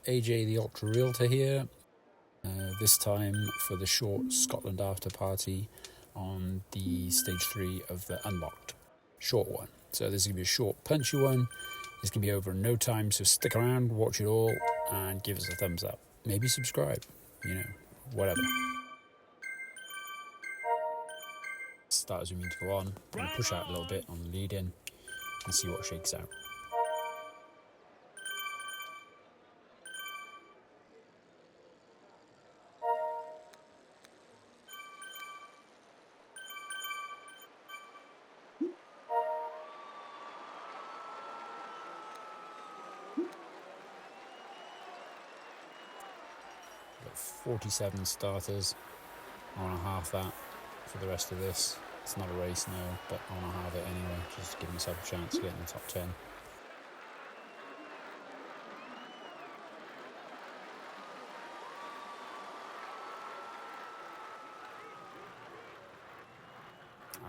AJ the Theultrarealtor here, this time for the short Scotland after party on the stage 3 of the Unlocked. Short one. So this is going to be a short, punchy one. It's going to be over in no time, so stick around, watch it all, and give us a thumbs up. Maybe subscribe, whatever. Start as we mean to go on. I'm going to push out a little bit on the lead in and see what shakes out. Got 47 starters. I want to halve that for the rest of this. It's not a race now, but I want to halve it anyway, just to give myself a chance to get in the top 10.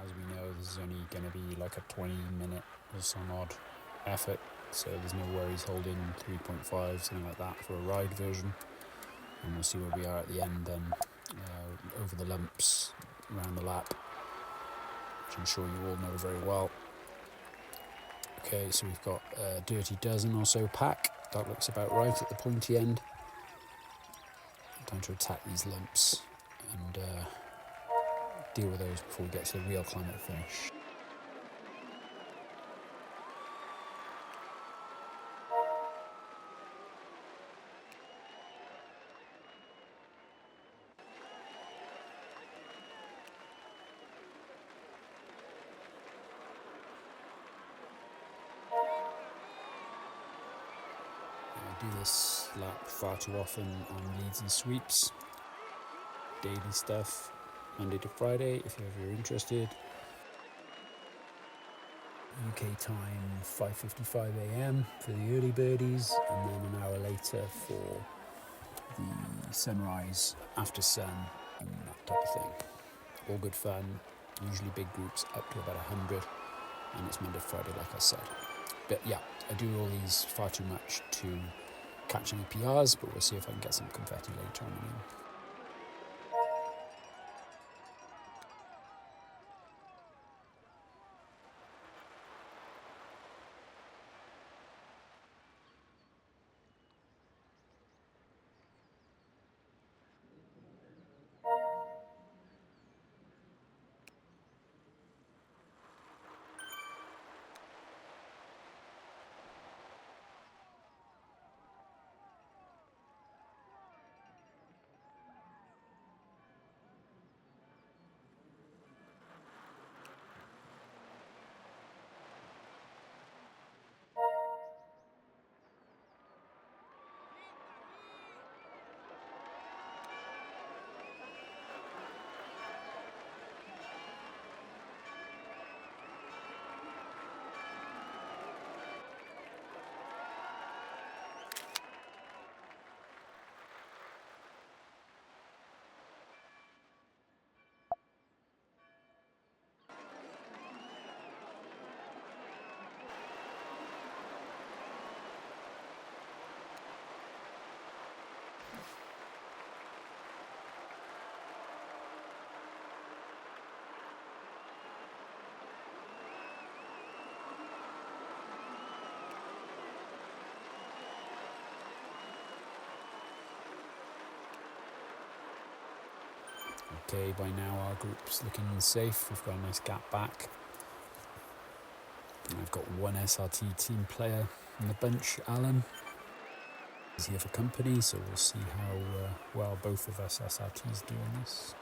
As we know, this is only going to be like a 20-minute or some odd effort, so there's no worries holding 3.5, something like that for a ride version. And we'll see where we are at the end then, over the lumps, around the lap, which I'm sure you all know very well. Okay, so we've got a dirty dozen or so pack. That looks about right at the pointy end. Time to attack these lumps and deal with those before we get to the real climate finish. I do this lap far too often on leads and sweeps. Daily stuff, Monday to Friday, if you're ever interested. UK time 5:55 a.m. for the early birdies, and then an hour later for the sunrise, after sun, and that type of thing. All good fun, usually big groups up to about 100, and it's Monday to Friday, like I said. But yeah, I do all these far too much to catch any PRs, but we'll see if I can get some confetti later on. Okay, by now our group's looking safe. We've got a nice gap back. And I've got one SRT team player in the bunch, Alan. He's here for company, so we'll see how well both of us SRTs do on this.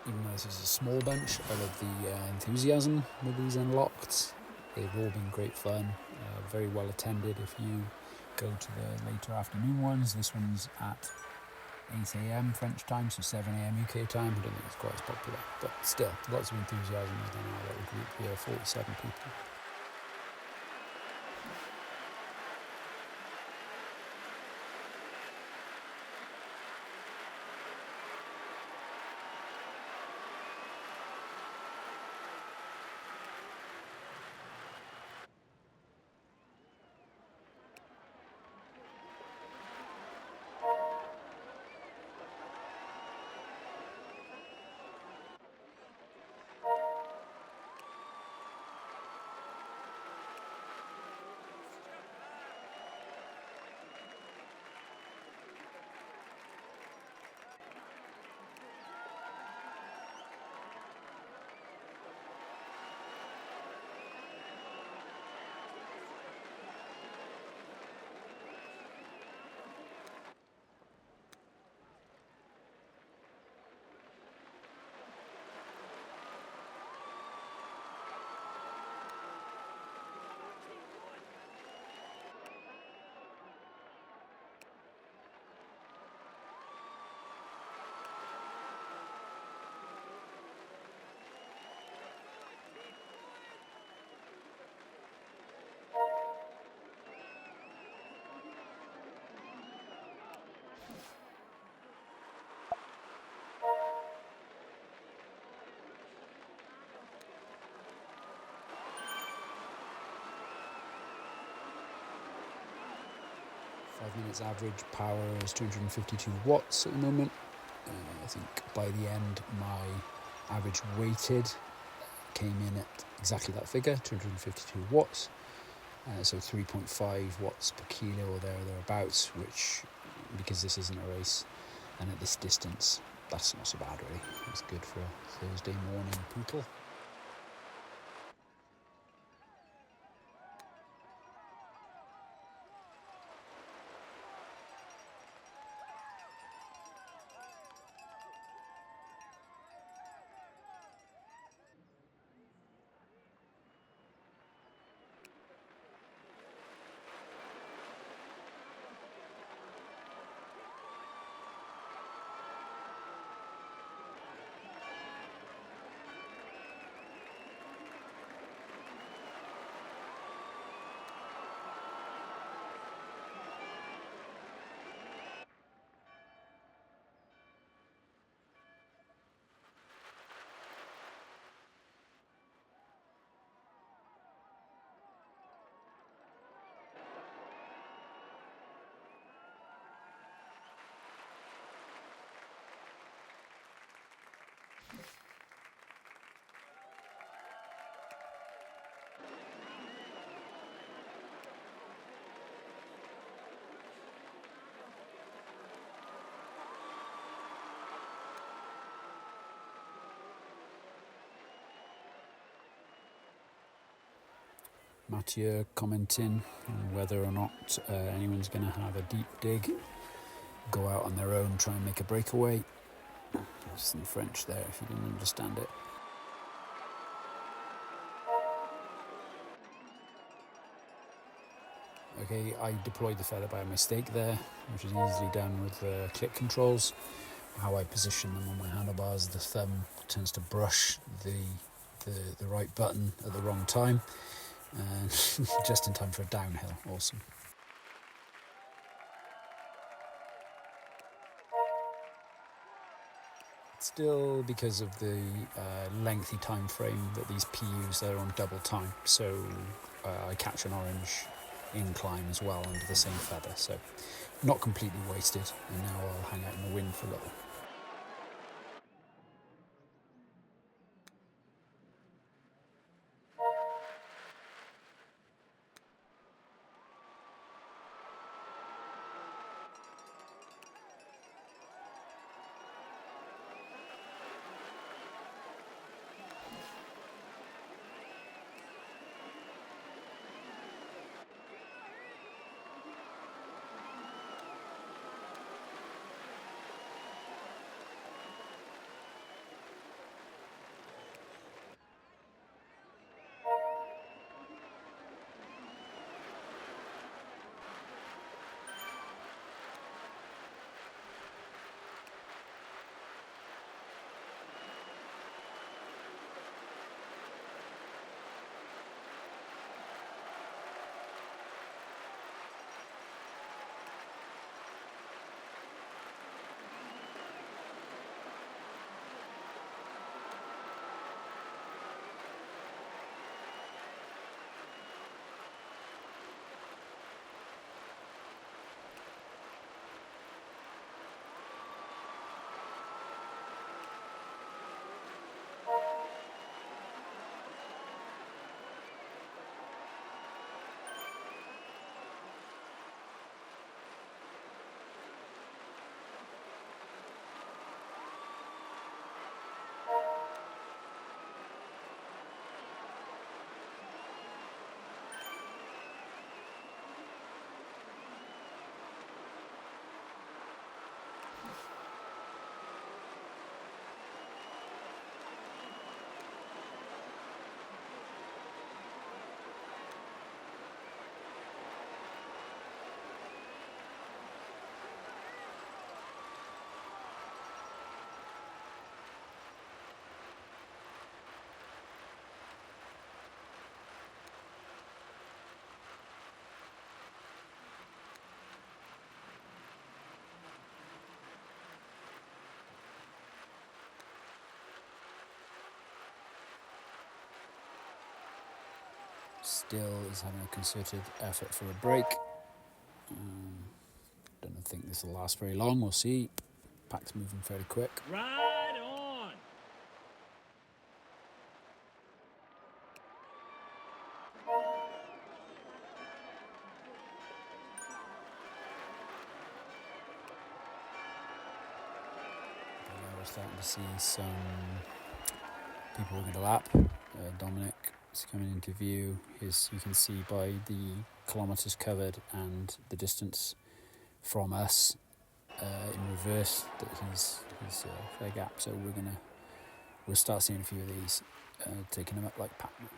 even though this is a small bench, I love the enthusiasm that these unlocked. They've all been great fun, very well attended. If you go to the later afternoon ones, this one's at 8 a.m. French time, so 7 a.m. UK time. I don't think it's quite as popular, but still, lots of enthusiasm within our little group here, 47 people. Minutes average power is 252 watts at the moment. I think by the end my average weighted came in at exactly that figure, 252 watts. So 3.5 watts per kilo or thereabouts, which, because this isn't a race and at this distance, that's not so bad really. It's good for a Thursday morning poodle. Mathieu commenting on whether or not anyone's going to have a deep dig, go out on their own, try and make a breakaway. Just in French there if you didn't understand it. Okay, I deployed the feather by mistake there, which is easily done with click controls. How I position them on my handlebars, the thumb tends to brush the right button at the wrong time. And just in time for a downhill. Awesome. Still, because of the lengthy time frame that these PUs, they're on double time, so I catch an orange incline as well under the same feather, so not completely wasted, and now I'll hang out in the wind for a little. still is having a concerted effort for a break. Don't think this will last very long, we'll see. Pack's moving fairly quick. Ride on! We're starting to see some people walking the lap. Dominic is coming into view. You can see by the kilometres covered and the distance from us in reverse that he's a fair gap. So we'll start seeing a few of these taking him up like Pac-Man.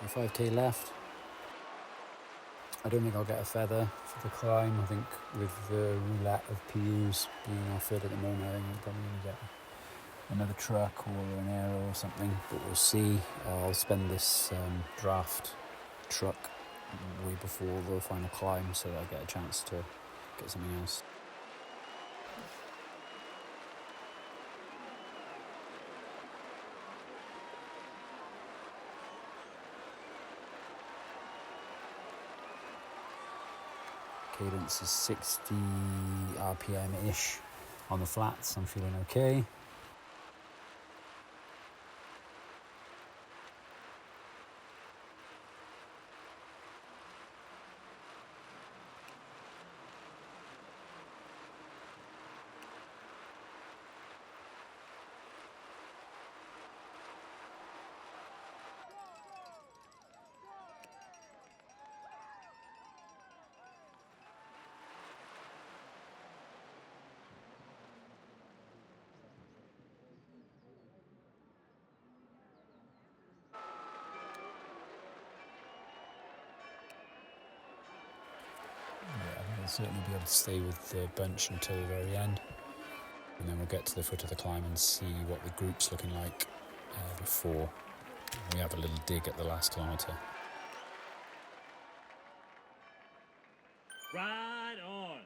A 5k left. I don't think I'll get a feather for the climb. I think with the roulette of PUs being offered at the moment, I think I'm probably going to get another truck or an aero or something, but we'll see. I'll spend this draft truck way before the final climb so that I get a chance to get something else. Cadence is 60 RPM-ish on the flats. I'm feeling okay. I'll certainly be able to stay with the bunch until the very end, and then we'll get to the foot of the climb and see what the group's looking like before we have a little dig at the last kilometre. Ride on!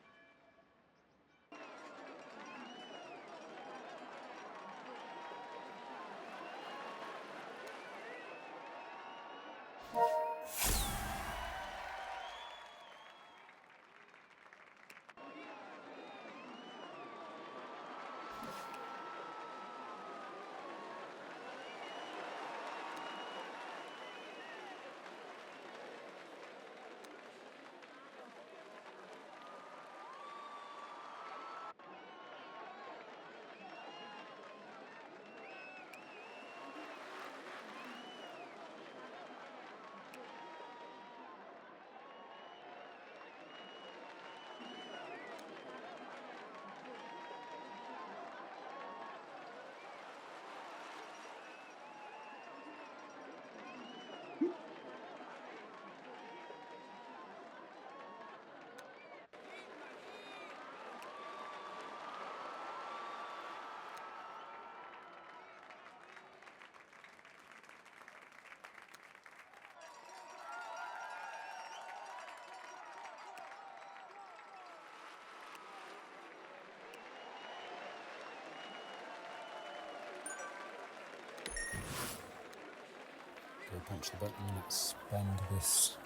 Go punch the button, let's bend this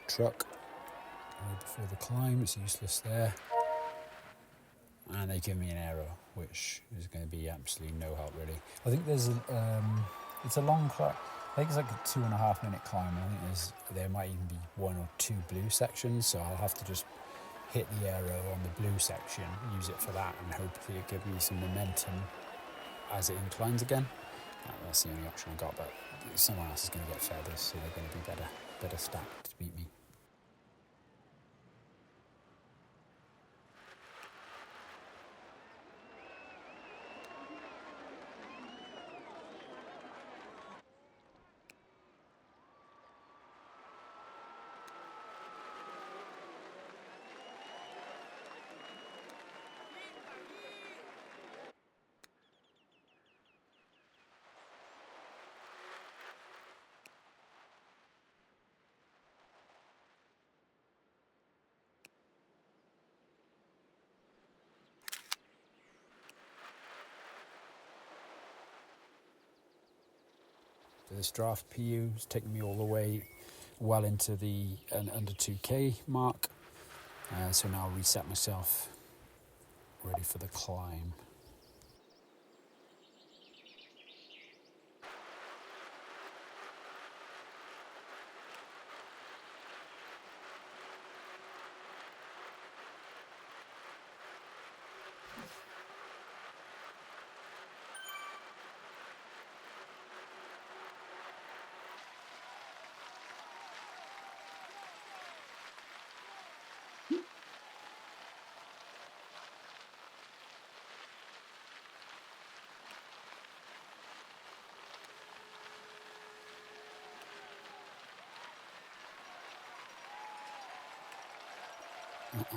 truck right before the climb, it's useless there. And they give me an aero, which is going to be absolutely no help really. I think there's it's a long climb. I think it's like a 2.5 minute climb. I think there might even be 1 or 2 blue sections, so I'll have to just hit the aero on the blue section, use it for that, and hopefully it gives me some momentum as it inclines again. That's the only option I got, but someone else is going to get feathers, so they're going to be better stacked to beat me. So this draft PU is taking me all the way well into the under 2k mark. So now I'll reset myself, ready for the climb.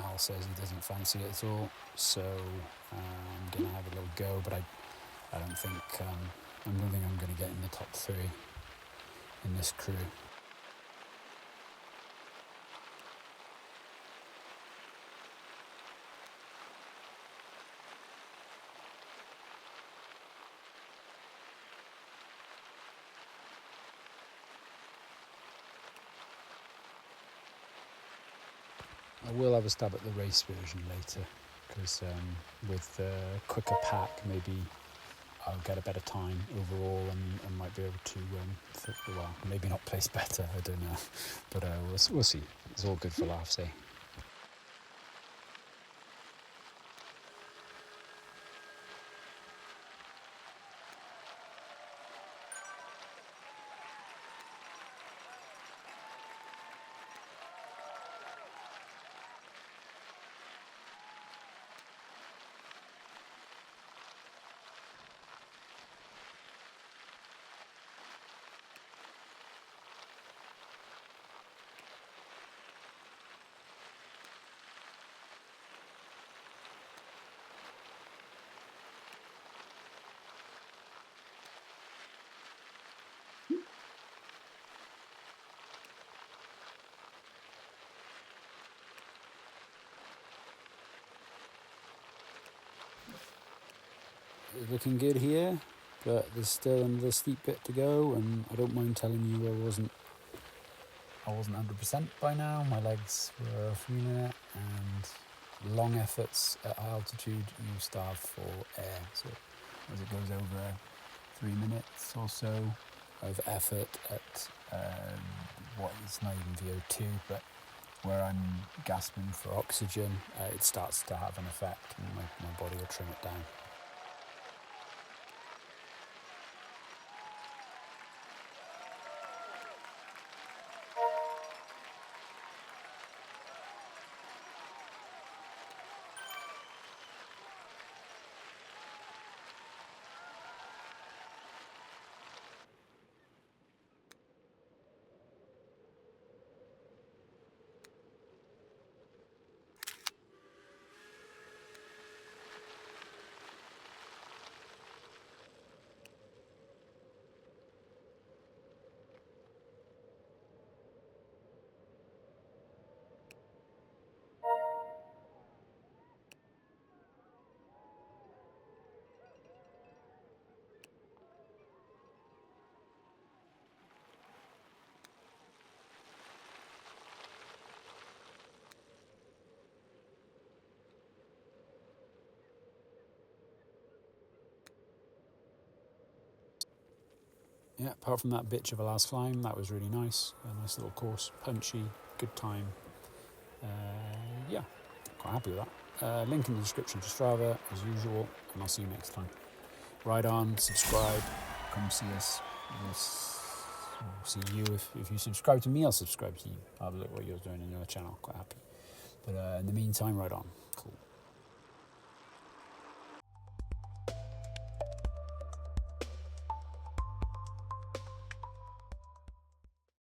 Al says he doesn't fancy it at all, so I'm going to have a little go, but I don't think I'm going to get in the top 3 in this crew. I will have a stab at the race version later, because with quicker pack maybe I'll get a better time overall and might be able to, well, maybe not place better, I don't know, but we'll see. It's all good for laughs, eh? Looking good here, but there's still another steep bit to go, and I don't mind telling you I wasn't I wasn't 100% by now. My legs were feeling it, and long efforts at high altitude, you starve for air. So as it goes over 3 minutes or so of effort at what is not even VO2, but where I'm gasping for oxygen, it starts to have an effect, and my body will trim it down. Yeah, apart from that bitch of a last climb, that was really nice. A nice little course, punchy, good time. Yeah, quite happy with that. Link in the description to Strava, as usual, and I'll see you next time. Ride on, subscribe, come see us. We'll see you. If you subscribe to me, I'll subscribe to you. I'll have a look at what you're doing on your channel, quite happy. But in the meantime, ride on.